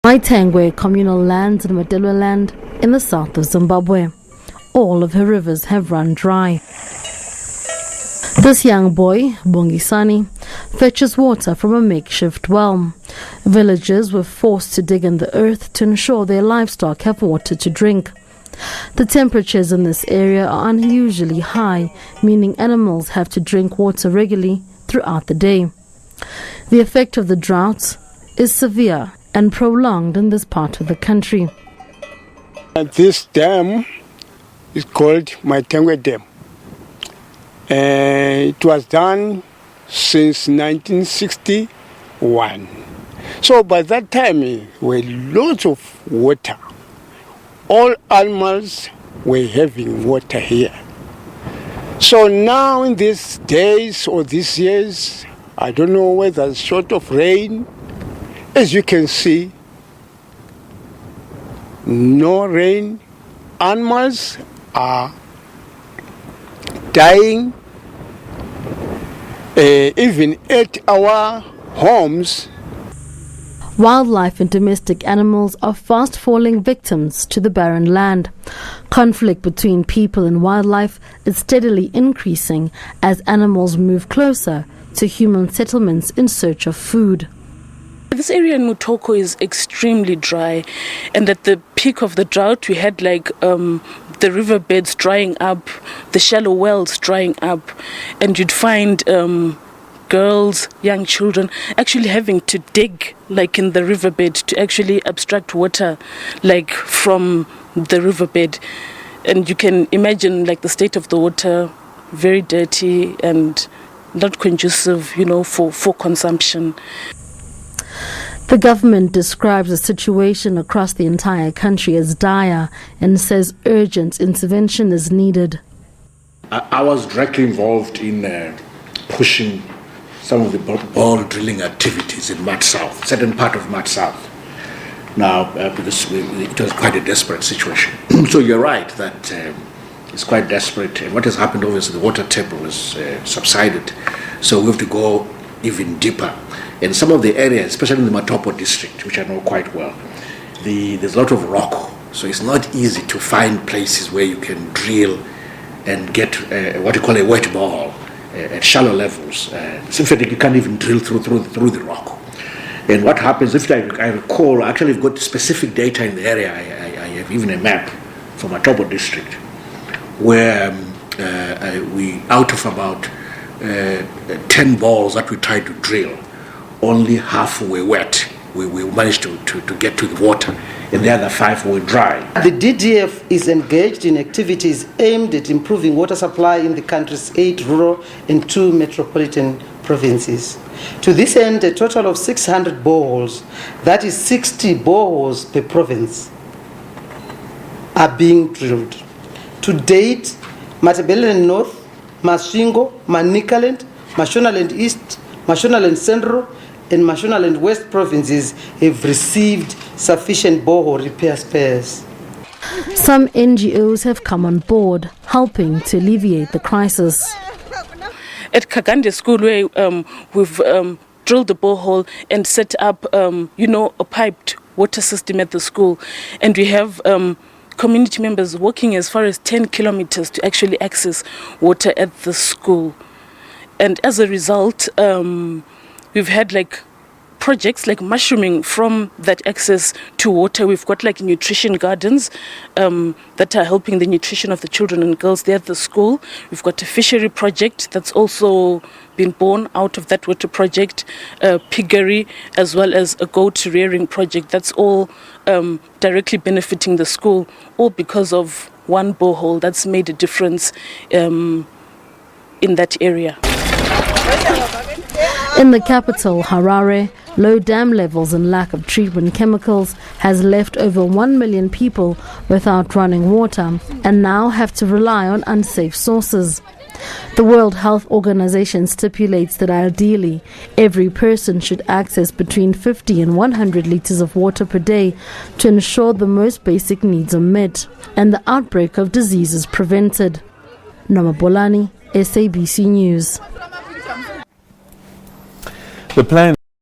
Maitengwe communal lands and Madelwe land in the south of Zimbabwe. All of her rivers have run dry. This young boy, Bongisani, fetches water from a makeshift well. Villagers were forced to dig in the earth to ensure their livestock have water to drink. The temperatures in this area are unusually high, meaning animals have to drink water regularly throughout the day. The effect of the droughts is severe and prolonged in this part of the country. This dam is called Maitengwe Dam. It was done since 1961. So by that time, there were lots of water. All animals were having water here. So now in these days or these years, I don't know whether it's short of rain. As you can see, no rain. Animals are dying. Even at our homes. Wildlife and domestic animals are fast falling victims to the barren land. Conflict between people and wildlife is steadily increasing as animals move closer to human settlements in search of food. This area in Mutoko is extremely dry, and at the peak of the drought we had the riverbeds drying up, the shallow wells drying up, and you'd find girls, young children actually having to dig in the riverbed to actually abstract water from the riverbed. And you can imagine the state of the water, very dirty and not conducive, for consumption. The government describes the situation across the entire country as dire and says urgent intervention is needed. I was directly involved in pushing some of the bore drilling activities in Mud South, certain part of Mud South. Now, because it was quite a desperate situation. So you're right that it's quite desperate. And what has happened, obviously, the water table has subsided. So we have to go even deeper. In some of the areas, especially in the Matopo district, which I know quite well, there's a lot of rock. So it's not easy to find places where you can drill and get what you call a wet bore at shallow levels. So in fact, you can't even drill through the rock. And what happens, if I recall, actually we've got specific data in the area. I have even a map from Matopo district where we, out of about 10 balls that we tried to drill, only half were wet. We managed to get to the water, and the other 5 were dry. The DDF is engaged in activities aimed at improving water supply in the country's 8 rural and 2 metropolitan provinces. To this end, a total of 600 boreholes, that is 60 boreholes per province, are being drilled. To date, Matabeleland North, Masvingo, Manicaland, Mashonaland East, Mashonaland Central, and Mashonaland West provinces have received sufficient borehole repair spares. Some NGOs have come on board, helping to alleviate the crisis. At Kagande School, where we've drilled the borehole and set up, a piped water system at the school, and we have community members walking as far as 10 kilometers to actually access water at the school. And as a result, we've had projects like mushrooming from that access to water. We've got nutrition gardens that are helping the nutrition of the children and girls there at the school. We've got a fishery project that's also been born out of that water project, piggery, as well as a goat rearing project. That's all directly benefiting the school, all because of one borehole that's made a difference in that area. In the capital, Harare, low dam levels and lack of treatment chemicals has left over 1 million people without running water and now have to rely on unsafe sources. The World Health Organization stipulates that ideally, every person should access between 50 and 100 liters of water per day to ensure the most basic needs are met and the outbreak of diseases prevented. Noma Bolani, SABC News. The plan